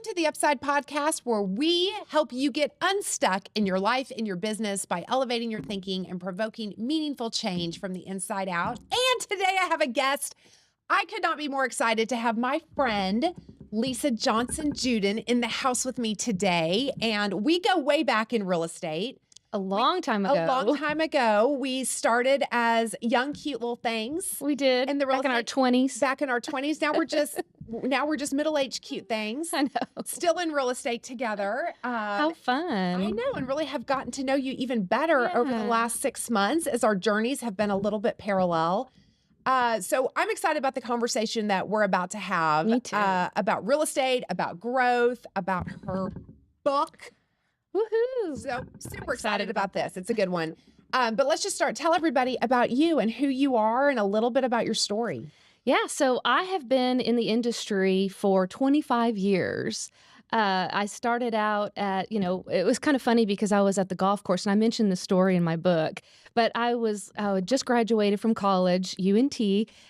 to the UPside podcast, where we help you get unstuck in your life, in your business, by elevating your thinking and provoking meaningful change from the inside out. And today I have a guest. I could not be more excited to have my friend, Lisa Johnson Juden, in the house with me today. And we go way back in real estate. A long time ago. We started as young, cute little things. We did. Back in our 20s. Back in our 20s. Now we're just middle-aged cute things. I know. Still in real estate together. How fun. I know, and really have gotten to know you even better over the last 6 months as our journeys have been a little bit parallel. So I'm excited about the conversation that we're about to have. Me too. About real estate, about growth, about her book. Woohoo. So super excited about this. It's a good one. But let's just start. Tell everybody about you and who you are and a little bit about your story. Yeah, so I have been in the industry for 25 years. I started out at, it was kind of funny because I was at the golf course, and I mentioned the story in my book, but I had just graduated from college, UNT,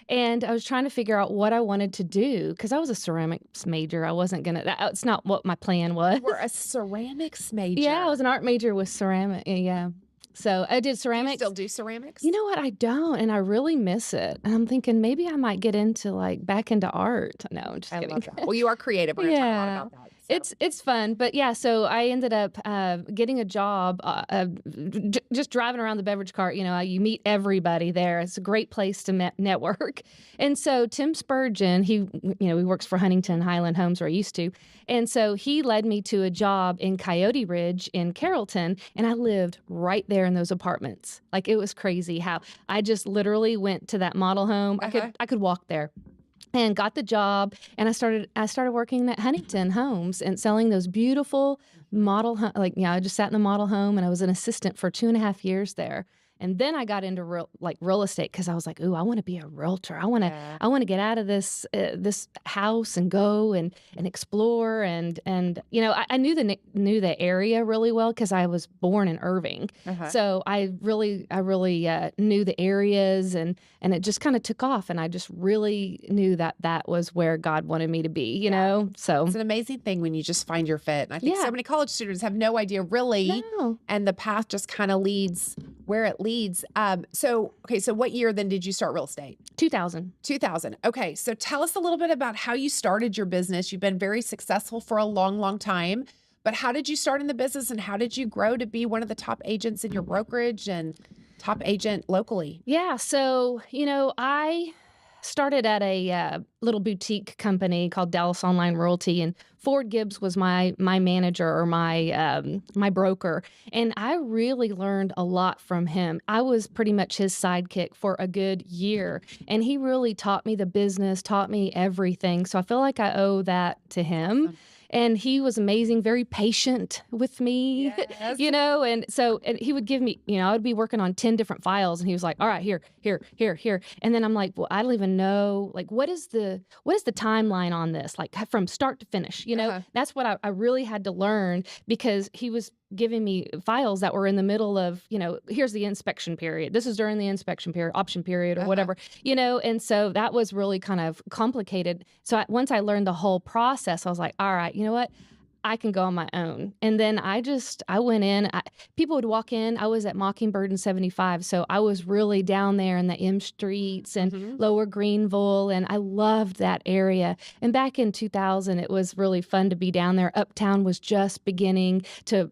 and I was trying to figure out what I wanted to do because I was a ceramics major. I wasn't going to, that's not what my plan was. You were a ceramics major. Yeah, I was an art major with ceramic. Yeah. So I did ceramics. You still do ceramics? You know what? I don't, and I really miss it. And I'm thinking maybe I might get back into art. No, I'm just kidding. Love that. Well, you are creative. We're going to talk a lot about that. So. It's fun. But yeah, so I ended up getting a job just driving around the beverage cart. You meet everybody there. It's a great place to network. And so Tim Spurgeon, he works for Huntington Highland Homes, where I used to. And so he led me to a job in Coyote Ridge in Carrollton, and I lived right there in those apartments. Like, it was crazy how I just literally went to that model home. I could walk there. And got the job, and I started working at Huntington Homes and selling those beautiful model I just sat in the model home, and I was an assistant for 2.5 years there. And then I got into real estate because I was like, ooh, I want to be a realtor. I want to get out of this house and go and explore and I knew the area really well because I was born in Irving. So I really knew the areas and it just kind of took off, and I just really knew that was where God wanted me to be. You know, so it's an amazing thing when you just find your fit. And I think so many college students have no idea really, and the path just kind of leads where it leads. So what year then did you start real estate? 2000. Okay. So tell us a little bit about how you started your business. You've been very successful for a long, long time, but how did you start in the business, and how did you grow to be one of the top agents in your brokerage and top agent locally? Yeah. So, I started at a little boutique company called Dallas Online Realty, and Ford Gibbs was my manager or my broker, and I really learned a lot from him. I was pretty much his sidekick for a good year, and he really taught me the business, taught me everything. So I feel like I owe that to him. Awesome. And he was amazing, very patient with me, yes. And so he would give me, I would be working on 10 different files, and he was like, all right, here. And then I'm like, well, I don't even know, like, what is the timeline on this? Like, from start to finish, That's what I really had to learn, because he was giving me files that were in the middle of, here's the inspection period. This is during the inspection period, option period, or whatever, and so that was really kind of complicated. So once I learned the whole process, I was like, all right, you know what? I can go on my own. And then I went in, people would walk in. I was at Mockingbird and 75. So I was really down there in the M Streets and Lower Greenville. And I loved that area. And back in 2000, it was really fun to be down there. Uptown was just beginning to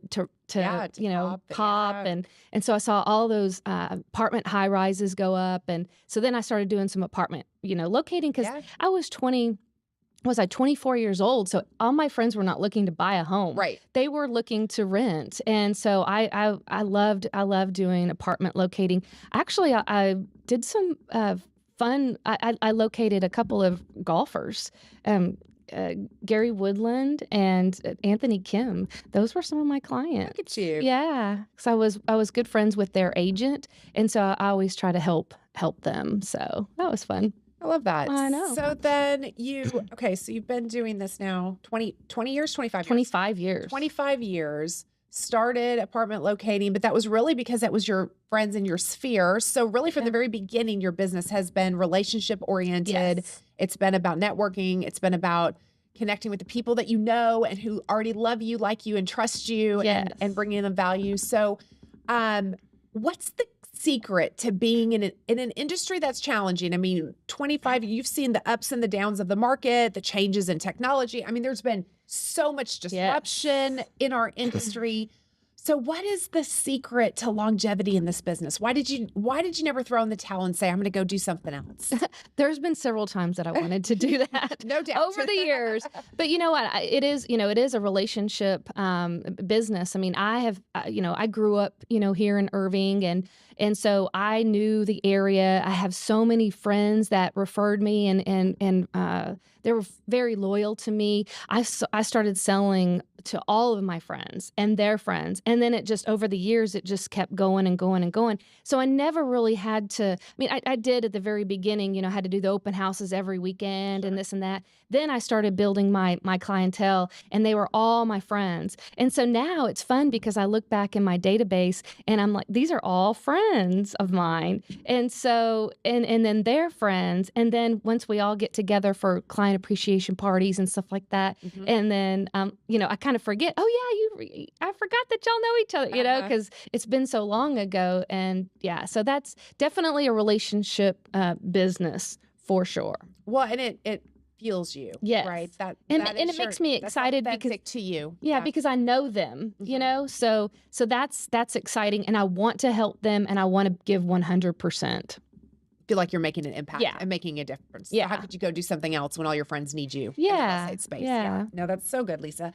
pop. And so I saw all those apartment high rises go up. And so then I started doing some apartment, locating, because I was 24 years old. So all my friends were not looking to buy a home. Right. They were looking to rent. And so I loved doing apartment locating. Actually, I did some fun. I located a couple of golfers, Gary Woodland and Anthony Kim. Those were some of my clients. Look at you. Yeah. So I was good friends with their agent. And so I always try to help them. So that was fun. I love that. I know. So then so you've been doing this now 20 years, 25 years? 25 years. 25 years, started apartment locating, but that was really because that was your friends in your sphere. So really from the very beginning, your business has been relationship oriented. Yes. It's been about networking. It's been about connecting with the people that you know and who already love you, like you, and trust you, Yes. and bringing them value. So, what's the secret to being in an industry that's challenging? I mean, 25, you've seen the ups and the downs of the market, the changes in technology. I mean, there's been so much disruption in our industry. So what is the secret to longevity in this business? Why did you never throw in the towel and say, I'm going to go do something else? There's been several times that I wanted to do that. No doubt. Over the years. But you know what? It is a relationship business. I mean, I grew up, here in Irving, and so I knew the area. I have so many friends that referred me, and they were very loyal to me. I started selling to all of my friends and their friends. And then it just, over the years, it just kept going and going and going. So I never really had to, I mean, I did at the very beginning, had to do the open houses every weekend and this and that. Then I started building my clientele, and they were all my friends. And so now it's fun because I look back in my database and I'm like, these are all friends of mine. And so, and then their friends. And then once we all get together for client appreciation parties and stuff like that, and then, I kind of forget, I forgot that y'all know each other, because it's been so long ago. And yeah, so that's definitely a relationship business for sure. Well, and it fuels you, yes, right? And it makes me excited because to you, because I know them, so that's exciting, and I want to help them, and I want to give 100%. Feel like you're making an impact and making a difference. Yeah. So how could you go do something else when all your friends need you? Yeah. In the real estate space? Yeah. No, that's so good, Lisa.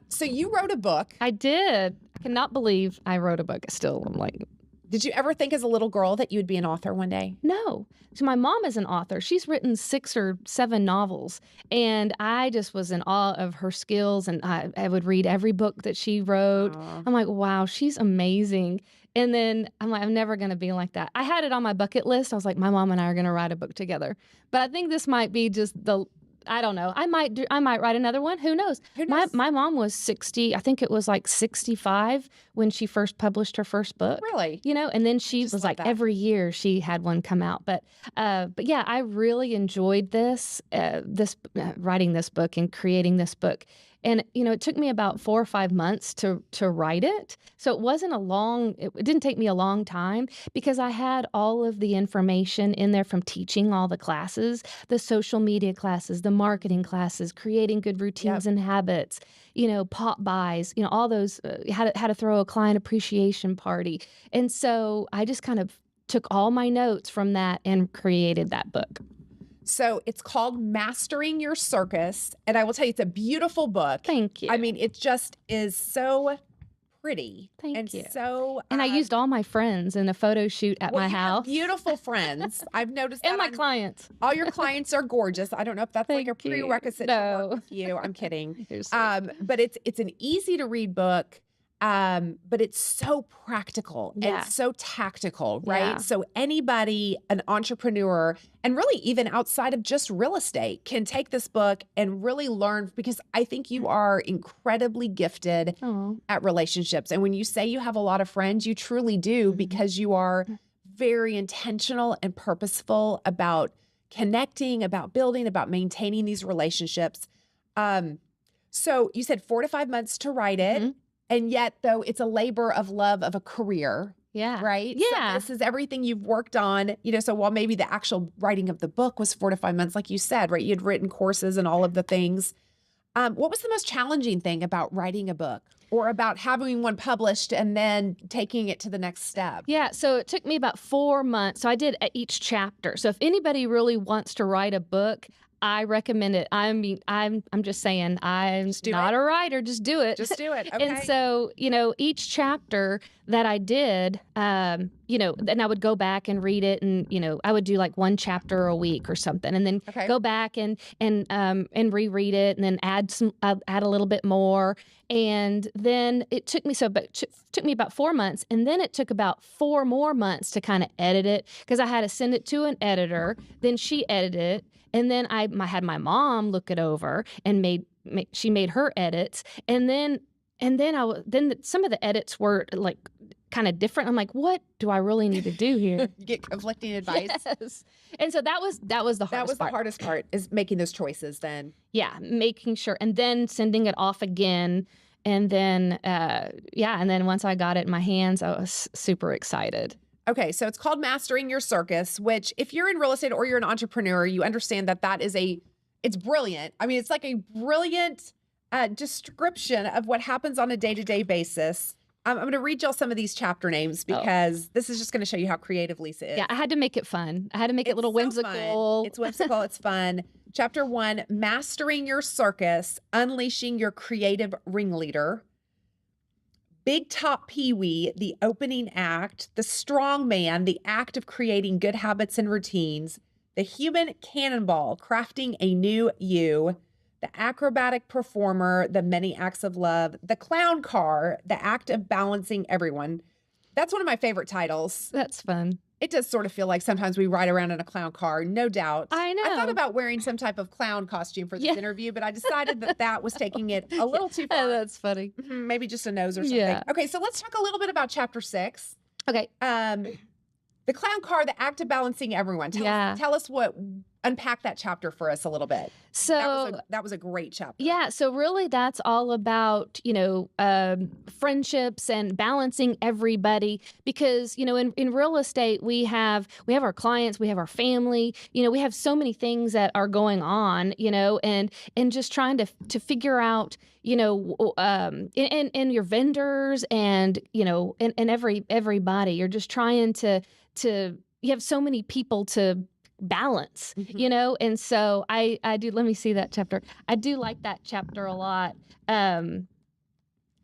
So you wrote a book. I did. I cannot believe I wrote a book. Still, I'm like, did you ever think as a little girl that you would be an author one day? No. So my mom is an author. She's written 6 or 7 novels, and I just was in awe of her skills, and I would read every book that she wrote. Aww. I'm like, wow, she's amazing. And then I'm like, I'm never going to be like that. I had it on my bucket list. I was like, my mom and I are going to write a book together. But I think this might be just I don't know. I might write another one. Who knows? My mom was 60. I think it was like 65 when she first published her first book. Really? And then she was like, every year she had one come out. But yeah, I really enjoyed writing this book and creating this book. And, it took me about 4 or 5 months to write it. So it didn't take me a long time because I had all of the information in there from teaching all the classes, the social media classes, the marketing classes, creating good routines and habits, pop buys, all those, how to throw a client appreciation party. And so I just kind of took all my notes from that and created that book. So it's called Mastering Your Circus. And I will tell you, it's a beautiful book. Thank you. I mean, it just is so pretty. Thank you. So, and I used all my friends in a photo shoot at my house. Beautiful friends. I've noticed that. And my clients. All your clients are gorgeous. I don't know if that's like a prerequisite to work with you. I'm kidding. But it's an easy to read book. But it's so practical and so tactical, right? Yeah. So anybody, an entrepreneur, and really even outside of just real estate, can take this book and really learn, because I think you are incredibly gifted at relationships. And when you say you have a lot of friends, you truly do, because you are very intentional and purposeful about connecting, about building, about maintaining these relationships. So you said 4 to 5 months to write it. And yet, though, it's a labor of love of a career. Yeah. Right? Yeah. So this is everything you've worked on, so while maybe the actual writing of the book was 4 to 5 months, like you said, right? You had written courses and all of the things. What was the most challenging thing about writing a book, or about having one published and then taking it to the next step? Yeah. So it took me about 4 months. So I did each chapter. So if anybody really wants to write a book, I recommend it. I mean, I'm just saying, I'm not a writer. Just do it. Just do it. Okay. And so, each chapter that I did, then I would go back and read it, and I would do like 1 chapter a week or something, and then go back and reread it, and then add a little bit more, and then it took me about 4 months, and then it took about 4 more months to kind of edit it, because I had to send it to an editor, then she edited it. And then I had my mom look it over, and she made her edits, and then some of the edits were like kind of different. I'm like, what do I really need to do here? You get conflicting advice. Yes. And so that was the hardest part. That was the hardest part, is making those choices then. Yeah, making sure, and then sending it off again. And then, and then once I got it in my hands, I was super excited. Okay, so it's called Mastering Your Circus, which if you're in real estate or you're an entrepreneur, you understand that is it's brilliant. I mean, it's like a brilliant description of what happens on a day-to-day basis. I'm going to read y'all some of these chapter names because this is just going to show you how creative Lisa is. Yeah, I had to make it fun. I had to make it a little whimsical. It's whimsical. It's fun. Chapter 1, Mastering Your Circus, Unleashing Your Creative Ringleader. Big Top Pee-wee, the opening act. The Strong Man, the act of creating good habits and routines. The Human Cannonball, crafting a new you. The Acrobatic Performer, the many acts of love. The Clown Car, the act of balancing everyone. That's one of my favorite titles. That's fun. It does sort of feel like sometimes we ride around in a clown car, no doubt. I know. I thought about wearing some type of clown costume for this interview, but I decided that was taking it a little too far. Oh, that's funny. Maybe just a nose or something. Yeah. Okay, so let's talk a little bit about chapter 6. Okay. The Clown Car, the act of balancing everyone. Tell us unpack that chapter for us a little bit. So that was a great chapter. Yeah. So really that's all about, friendships and balancing everybody, because, in real estate, we have our clients, we have our family, we have so many things that are going on, and just trying to figure out, and your vendors and, and everybody, you're just trying to you have so many people to balance, and so I do, let me see that chapter. I do like that chapter a lot. Trying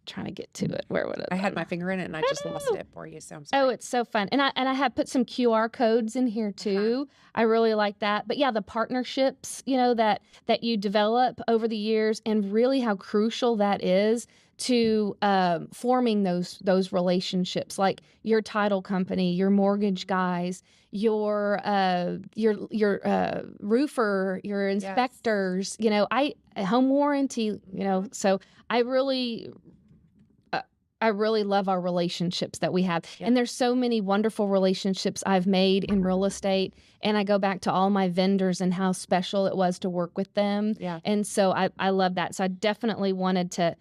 to get to it. Where would it? I had my finger in it and I just lost it for you. So I'm sorry. Oh, it's so fun. And I have put some QR codes in here too. I really like that. But yeah, the partnerships, that you develop over the years, and really how crucial that is to forming those relationships, like your title company, your mortgage guys, your roofer, your inspectors, home warranty, so I really love our relationships that we have. Yeah. And there's so many wonderful relationships I've made in real estate. And I go back to all my vendors and how special it was to work with them. Yeah. And so I love that. So I definitely wanted to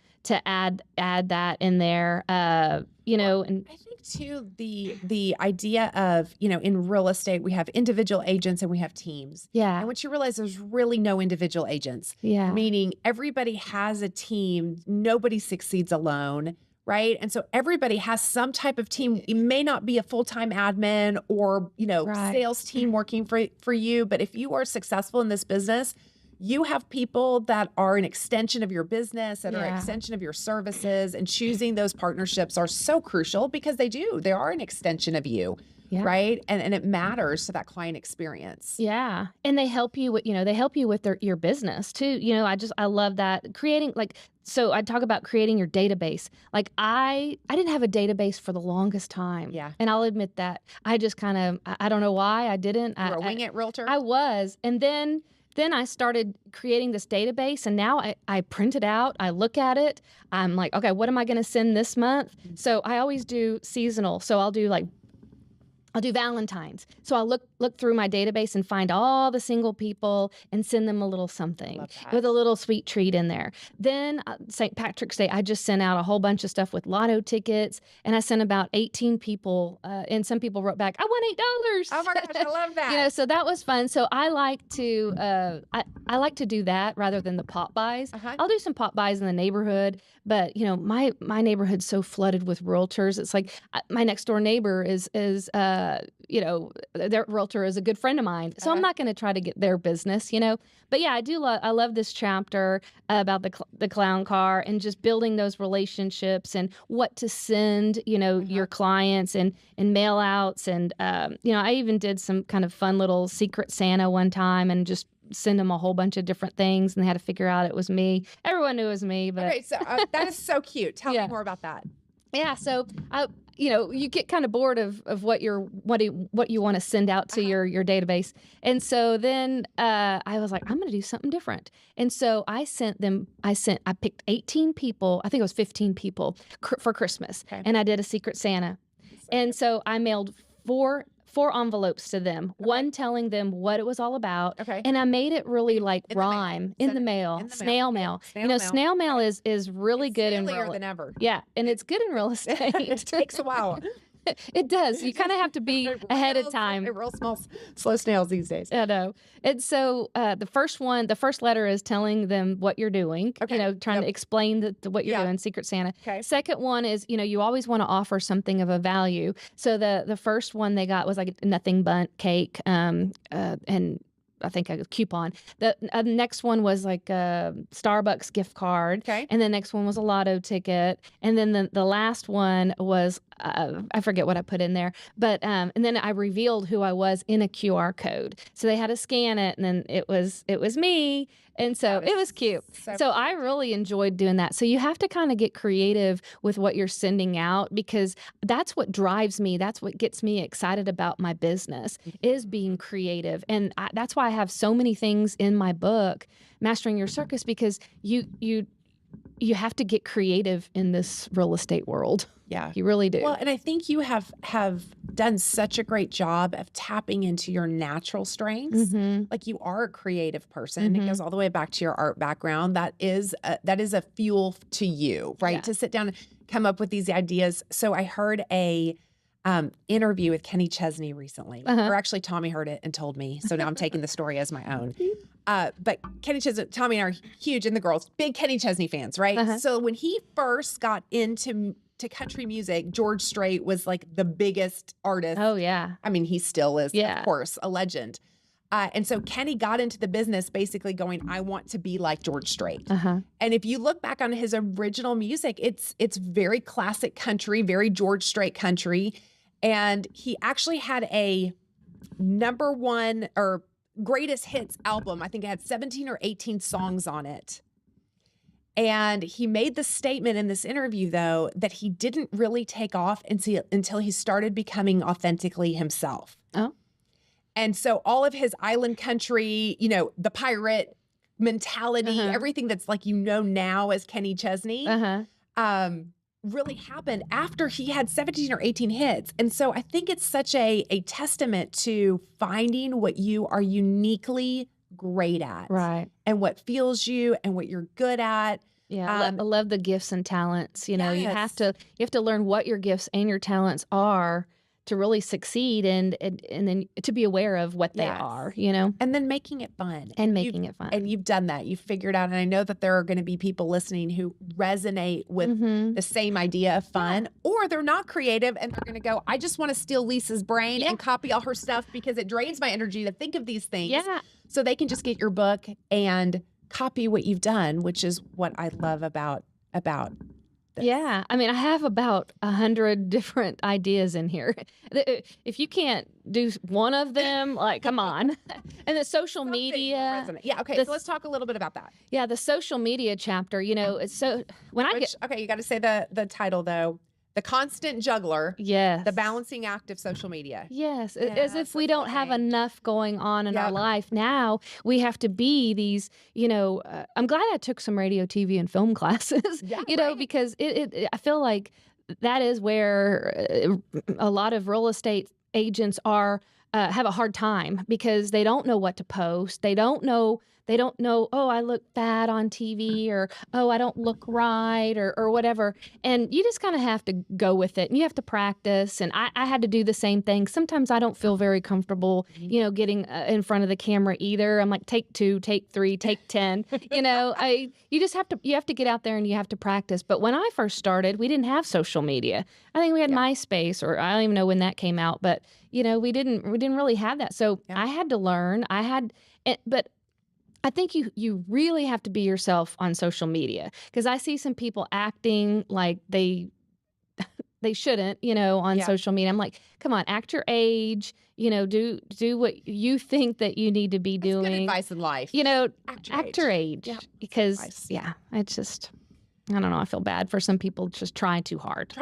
add that in there, and I think too, the idea of, in real estate, we have individual agents and we have teams. Yeah. And what you realize, there's really no individual agents. Yeah. Meaning everybody has a team. Nobody succeeds alone. Right. And so everybody has some type of team. It may not be a full-time admin or, sales team working for you. But if you are successful in this business, you have people that are an extension of your business, that are an extension of your services, and choosing those partnerships are so crucial because they are an extension of you. Yeah. Right. And it matters to that client experience. Yeah. And they help you with, your business too. I love that creating, so I talk about creating your database. Like I didn't have a database for the longest time. Yeah. And I'll admit that I just kind of, I don't know why I didn't. You were a wing it realtor? I was. And then I started creating this database, and now I print it out. I look at it. I'm like, okay, what am I going to send this month? Mm-hmm. So I always do seasonal. So I'll do Valentine's. So I'll look through my database and find all the single people and send them a little something with a little sweet treat in there. Then St. Patrick's Day, I just sent out a whole bunch of stuff with lotto tickets, and I sent about 18 people, and some people wrote back, I won $8. Oh my gosh, I love that. So that was fun. So I like to I like to do that rather than the pop buys. I'll do some pop buys in the neighborhood, but my neighborhood's so flooded with realtors. It's like my next door neighbor is their realtor is a good friend of mine. So I'm not going to try to get their business, But yeah, I love this chapter about the clown car and just building those relationships and what to send, your clients and mail outs. And, I even did some kind of fun little secret Santa one time and just send them a whole bunch of different things, and they had to figure out it was me. Everyone knew it was me. But okay, so that is so cute. Tell me more about that. Yeah, so you get kind of bored of what you want to send out to your database. And so then I was like, I'm going to do something different. And so I picked 18 people, I think it was 15 people for Christmas. Okay. And I did a Secret Santa. And so I mailed four envelopes to them, one telling them what it was all about. Okay. And I made it really like In the mail. rhyme in the mail, in the mail. snail mail. Snail mail. Snail mail is really good in Snailier real than ever. Yeah, and it's good in real estate. It takes a while. It does. You kind of have to be ahead of time. Real small, slow snails these days. I know. And so the first letter is telling them what you're doing, Okay. Trying to explain what you're doing, Secret Santa. Okay. Second one is, you always want to offer something of a value. So the first one they got was like a nothing bundt cake, and I think a coupon. The next one was like a Starbucks gift card. Okay. And the next one was a lotto ticket. And then the last one was, I forget what I put in there. But and then I revealed who I was in a QR code. So they had to scan it, and then it was me. And so it was cute. So I really enjoyed doing that. So you have to kind of get creative with what you're sending out, because that's what drives me. That's what gets me excited about my business, is being creative. And that's why I have so many things in my book, Mastering Your Circus, because you have to get creative in this real estate world. Yeah. You really do. Well, and I think you have done such a great job of tapping into your natural strengths. Mm-hmm. Like, you are a creative person. It goes all the way back to your art background. That is a fuel to you, right? Yeah. To sit down and come up with these ideas. So I heard a interview with Kenny Chesney recently, or actually Tommy heard it and told me. So now I'm taking the story as my own. But Kenny Chesney, Tommy and I are huge, and the girls, big Kenny Chesney fans, right? So when he first got into country music, George Strait was like the biggest artist. Oh, yeah. I mean, he still is, Yeah. of course, a legend. And so Kenny got into the business basically going, I want to be like George Strait. And if you look back on his original music, it's very classic country, very George Strait country. And he actually had a #1 or greatest hits album. I think it had 17 or 18 songs on it. And he made the statement in this interview, though, that he didn't really take off until he started becoming authentically himself. Oh. And so all of his island country, the pirate mentality, everything that's like, now as Kenny Chesney, really happened after he had 17 or 18 hits. And so I think it's such a testament to finding what you are uniquely great at. Right. And what fuels you and what you're good at. Yeah. I love the gifts and talents. You have to learn what your gifts and your talents are to really succeed, and then to be aware of what they are, And then making it fun. And And you've done that. You've figured out, and I know that there are going to be people listening who resonate with the same idea of fun, or they're not creative and they're going to go, I just want to steal Lisa's brain and copy all her stuff because it drains my energy to think of these things. Yeah. So they can just get your book and copy what you've done, which is what I love about this. Yeah. I mean, I have about 100 different ideas in here. If you can't do one of them, like, come on. And the social media. Yeah. Okay. So let's talk a little bit about that. Yeah. The social media chapter, it's so, okay, you got to say the title, though. The Constant Juggler. Yes. The Balancing Act of Social Media. Yes. As if we don't have enough going on in our life. Now we have to be these, I'm glad I took some radio, TV, and film classes, because I feel like that is where a lot of real estate agents have a hard time, because they don't know what to post. They don't know, oh, I look bad on TV, or, oh, I don't look right, or whatever. And you just kind of have to go with it, and you have to practice. And I had to do the same thing. Sometimes I don't feel very comfortable, getting in front of the camera either. I'm like, take 2, take 3, take 10, you have to get out there and you have to practice. But when I first started, we didn't have social media. I think we had MySpace, or I don't even know when that came out, but we didn't really have that. So I had to learn. But I think you really have to be yourself on social media, because I see some people acting like they shouldn't, on social media. I'm like, come on, act your age, do what you think that you need to be doing. That's good advice in life. Act your age. Yeah. Because it's just, I don't know. I feel bad for some people just trying too hard.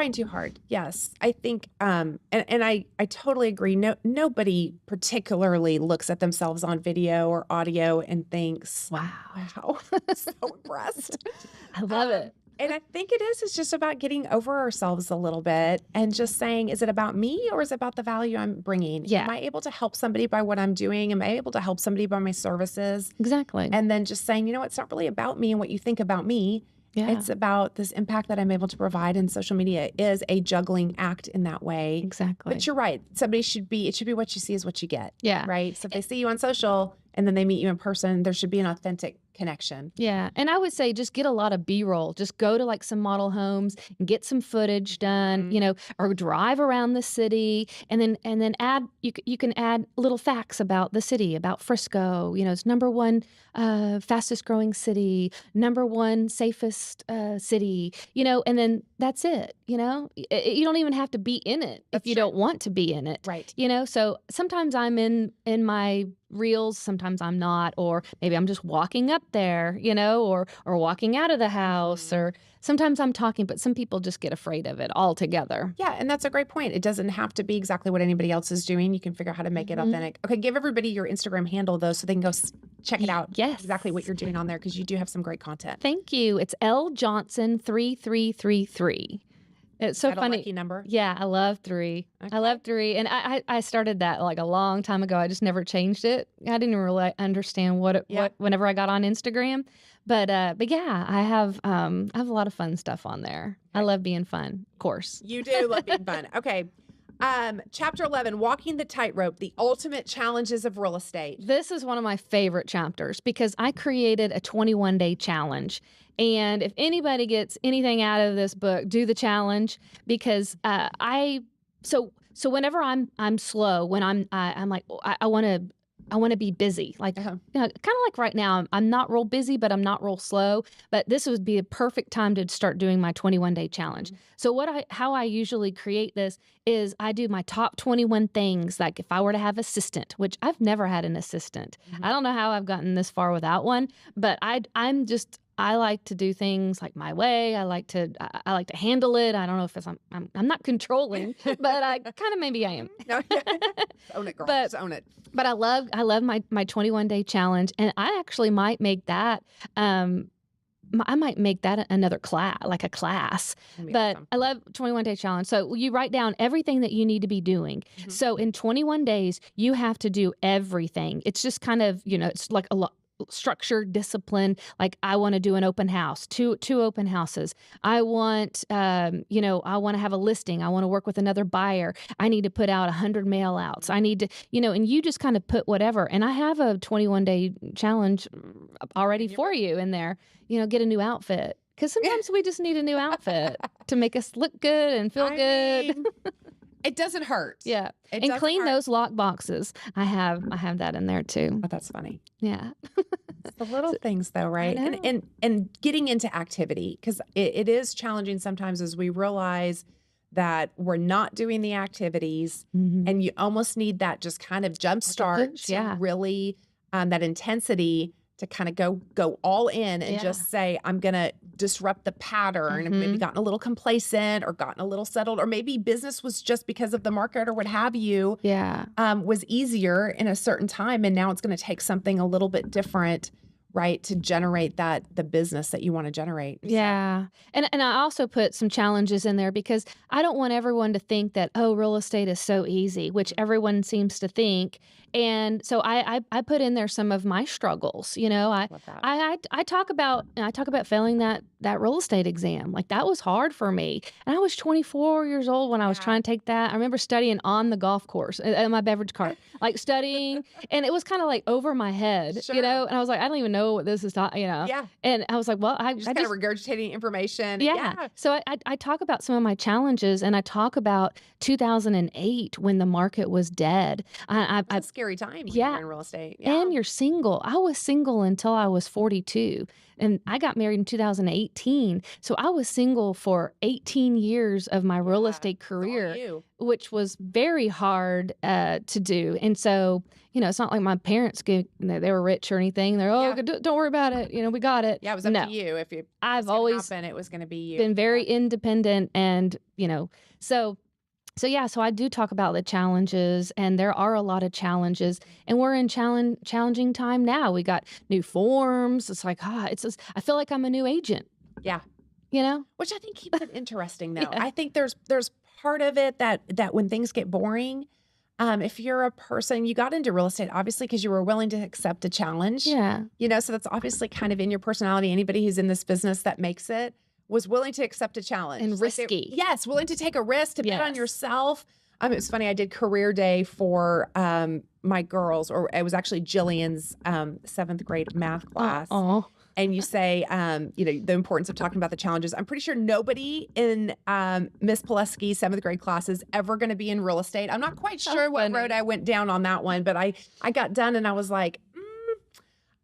Yes. I think, and I totally agree. Nobody particularly looks at themselves on video or audio and thinks, wow, so impressed. I love it. And I think it's just about getting over ourselves a little bit and just saying, is it about me or is it about the value I'm bringing? Yeah. Am I able to help somebody by what I'm doing? Am I able to help somebody by my services? Exactly. And then just saying, it's not really about me and what you think about me. Yeah. It's about this impact that I'm able to provide. And social media is a juggling act in that way. Exactly. But you're right. It should be what you see is what you get. Yeah. Right. So if they see you on social and then they meet you in person, there should be an authentic connection. Yeah. And I would say just get a lot of B-roll. Just go to like some model homes and get some footage done, or drive around the city and then add, you can add little facts about the city, about Frisco. It's #1 fastest growing city, #1 safest city, and then that's it. You don't even have to be in it if you don't want to be in it. Right. So sometimes I'm in my reels, sometimes I'm not, or maybe I'm just walking up there, or walking out of the house, or sometimes I'm talking, but some people just get afraid of it altogether. Yeah, and that's a great point. It doesn't have to be exactly what anybody else is doing. You can figure out how to make it authentic. Okay, give everybody your Instagram handle though, so they can go check it out. Yes. Exactly what you're doing on there, because you do have some great content. Thank you. It's LJohnson3333. It's so funny. Lucky number. Yeah, I love 3. Okay. I love 3, and I started that like a long time ago. I just never changed it. I didn't really understand what whenever I got on Instagram, but yeah, I have a lot of fun stuff on there. Okay. I love being fun, of course. You do love being fun. Okay. Chapter 11, Walking the Tightrope, the Ultimate Challenges of Real Estate. This is one of my favorite chapters because I created a 21-day challenge. And if anybody gets anything out of this book, do the challenge, because so whenever I'm slow, when I'm like, I want to be busy, like kind of like right now, I'm not real busy, but I'm not real slow. But this would be a perfect time to start doing my 21-day challenge. So how I usually create this is I do my top 21 things. Like if I were to have assistant, which I've never had an assistant. I don't know how I've gotten this far without one, but I like to do things like my way. I like to handle it. I don't know if I'm not controlling, but I kind of maybe I am. Own it, girl. But, just own it. But I love my 21-day challenge, and I actually might make that. I might make that another class, like a class. But awesome. I love 21-day challenge. So you write down everything that you need to be doing. So in 21 days, you have to do everything. It's just kind of it's like a lot. Structure, discipline. Like I want to do an open house, two open houses. I want, I want to have a listing. I want to work with another buyer. I need to put out 100 mail outs. I need to, and you just kind of put whatever. And I have a 21-day challenge already for you in there. Get a new outfit. Because sometimes we just need a new outfit to make us look good and feel good. It doesn't hurt. Yeah. And clean those lock boxes. I have that in there too. Oh, that's funny. Yeah. It's the little things though, right? And getting into activity, because it is challenging sometimes as we realize that we're not doing the activities and you almost need that just kind of jump start to really that intensity to kind of go all in and just say, I'm going to disrupt the pattern and maybe gotten a little complacent or gotten a little settled, or maybe business was just because of the market or what have you, was easier in a certain time. And now it's going to take something a little bit different, right, to generate the business that you want to generate. Yeah. And I also put some challenges in there because I don't want everyone to think that, real estate is so easy, which everyone seems to think. And so I put in there some of my struggles. I talk about failing that real estate exam. Like that was hard for me. And I was 24 years old when I was trying to take that. I remember studying on the golf course at my beverage cart, like studying, and it was kind of like over my head, and I was like, I don't even know what this is talking, Yeah. And I was like, well, I just kind of regurgitating information. Yeah. So I talk about some of my challenges, and I talk about 2008 when the market was dead. It's a scary time when you're in real estate. Yeah. And you're single. I was single until I was 42. And I got married in 2018. So I was single for 18 years of my real estate career, which was very hard to do. And so, it's not like my parents, they were rich or anything. They're, don't worry about it. We got it. Yeah, it was up to you. If I've always it was going to be you. Been very independent and, So I do talk about the challenges, and there are a lot of challenges, and we're in challenging time now. We got new forms. It's like, I feel like I'm a new agent. Yeah. you know? Which I think keeps it interesting, though. Yeah. I think there's part of it that when things get boring, if you're a person, you got into real estate obviously because you were willing to accept a challenge. Yeah. So that's obviously kind of in your personality. Anybody who's in this business that makes it was willing to accept a challenge. And risky. Yes, willing to take a risk, to bet on Yes. yourself. It was funny. I did career day for my girls, or it was actually Jillian's 7th grade math class. Oh. And you say, the importance of talking about the challenges. I'm pretty sure nobody in Miss Pileski's 7th grade class is ever going to be in real estate. I'm not quite sure what road I went down on that one, but I got done and I was like,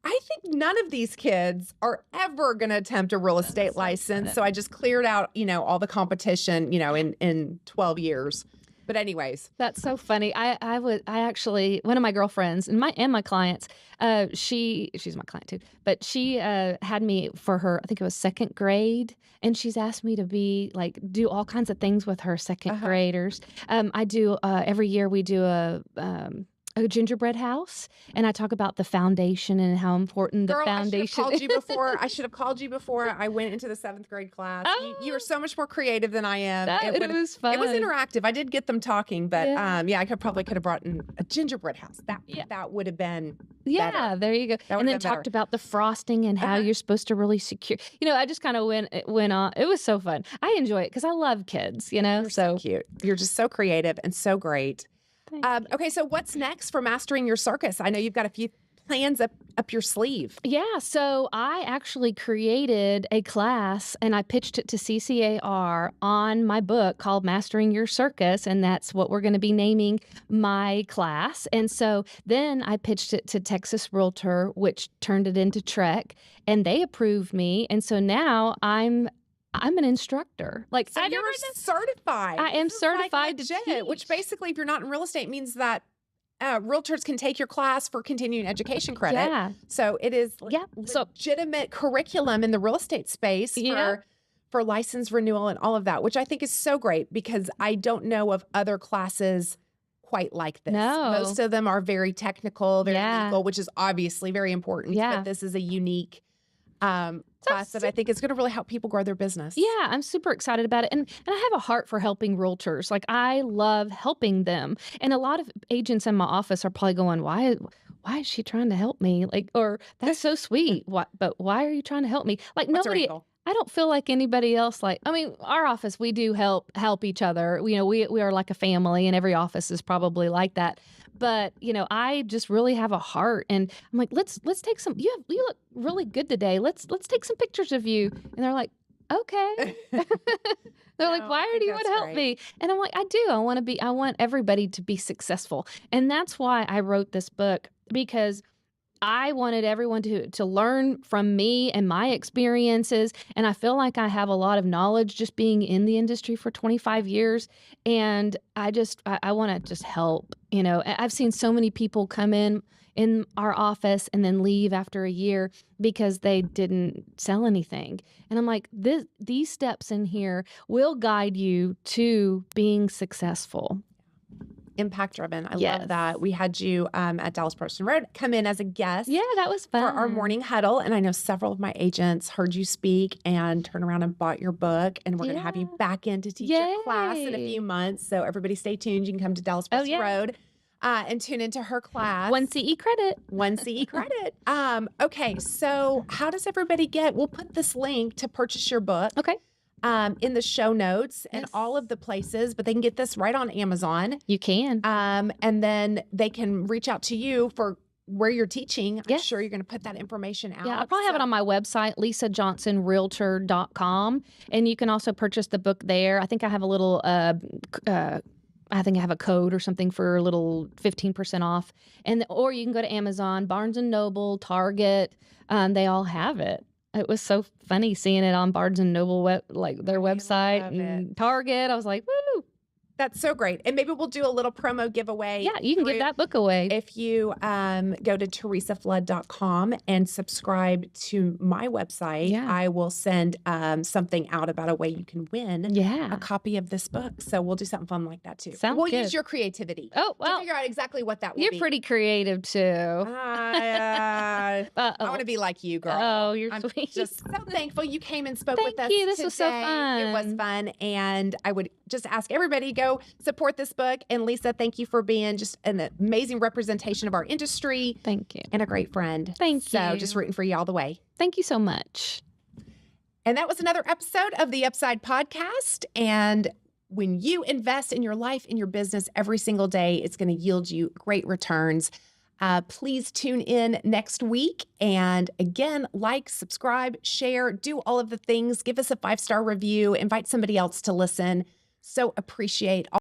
I think none of these kids are ever going to attempt a real estate license. So I just cleared out, all the competition, in 12 years. But anyways, that's so funny. I actually, one of my girlfriends and my clients, she's my client too, but she had me for her, I think it was 2nd grade, and she's asked me to do all kinds of things with her 2nd graders. I do every year we do a gingerbread house, and I talk about the foundation and how important the foundation I should have called you before I went into the 7th grade class. Oh. You are so much more creative than I am. It was fun. It was interactive. I did get them talking, but I probably could have brought in a gingerbread house. That would have been better. There you go. And then talked about the frosting and how you're supposed to really secure. I just kind of went on. It was so fun. I enjoy it because I love kids. You're so cute. You're just so creative and so great. Okay, so what's next for Mastering Your Circus? I know you've got a few plans up your sleeve. Yeah, so I actually created a class and I pitched it to CCAR on my book called Mastering Your Circus, and that's what we're going to be naming my class. And so then I pitched it to Texas Realtor, which turned it into Trek, and they approved me. And so now I'm an instructor. So you're certified. I am certified to teach. Which basically, if you're not in real estate, means that realtors can take your class for continuing education credit. Yeah. So it is legitimate curriculum in the real estate space for license renewal and all of that, which I think is so great because I don't know of other classes quite like this. No. Most of them are very technical, very legal, which is obviously very important. Yeah. But this is a unique class that I think is going to really help people grow their business. Yeah, I'm super excited about it. And I have a heart for helping realtors. I love helping them. And a lot of agents in my office are probably going, why is she trying to help me? Or that's so sweet. But why are you trying to help me? Nobody, I don't feel like anybody else, our office, we do help each other. We are like a family, and every office is probably like that. But, I just really have a heart, and I'm like, let's take some, you look really good today. Let's take some pictures of you. And they're like, okay. They're like, why do you want to help me? And I'm like, I do. I want everybody to be successful. And that's why I wrote this book, because I wanted everyone to learn from me and my experiences. And I feel like I have a lot of knowledge just being in the industry for 25 years. And I want to just help. I've seen so many people come in our office and then leave after a year because they didn't sell anything. And I'm like, these steps in here will guide you to being successful. Impact driven. I love that. We had you at Dallas Person Road come in as a guest. Yeah, that was fun. For our morning huddle. And I know several of my agents heard you speak and turned around and bought your book. And we're going to have you back in to teach your class in a few months. So everybody stay tuned. You can come to Dallas Person Road and tune into her class. 1 CE credit. 1 CE credit. Okay, so how does everybody we'll put this link to purchase your book. Okay. In the show notes and all of the places, but they can get this right on Amazon. You can. And then they can reach out to you for where you're teaching. I'm sure you're going to put that information out. Yeah, I'll probably have it on my website, lisajohnsonrealtor.com. And you can also purchase the book there. I think I have a little, I think I have a code or something for a little 15% off. Or you can go to Amazon, Barnes & Noble, Target. They all have it. It was so funny seeing it on Barnes & Noble, their website and Target. I was like, woo. That's so great. And maybe we'll do a little promo giveaway. Yeah, you can give that book away. If you go to teresaflood.com and subscribe to my website, Yeah. I will send something out about a way you can win Yeah. a copy of this book. So we'll do something fun like that too. Sounds We'll good. use your creativity Oh, to well, figure out exactly what that will you're be. pretty creative too. I want to be like you, girl. Oh, you're I'm sweet. just so thankful you came and spoke Thank with us you. This today. was so It was fun. fun. And I would just ask everybody to go support this book. And Lisa, thank you for being just an amazing representation of our industry. Thank you. And a great friend. Thank So you. just rooting for you all the way. Thank you so much. And that was another episode of the Upside podcast. And when you invest in your life, in your business every single day, it's going to yield you great returns. Please tune in next week. And again, like, subscribe, share, do all of the things. Give us a 5-star review. Invite somebody else to listen. So appreciate all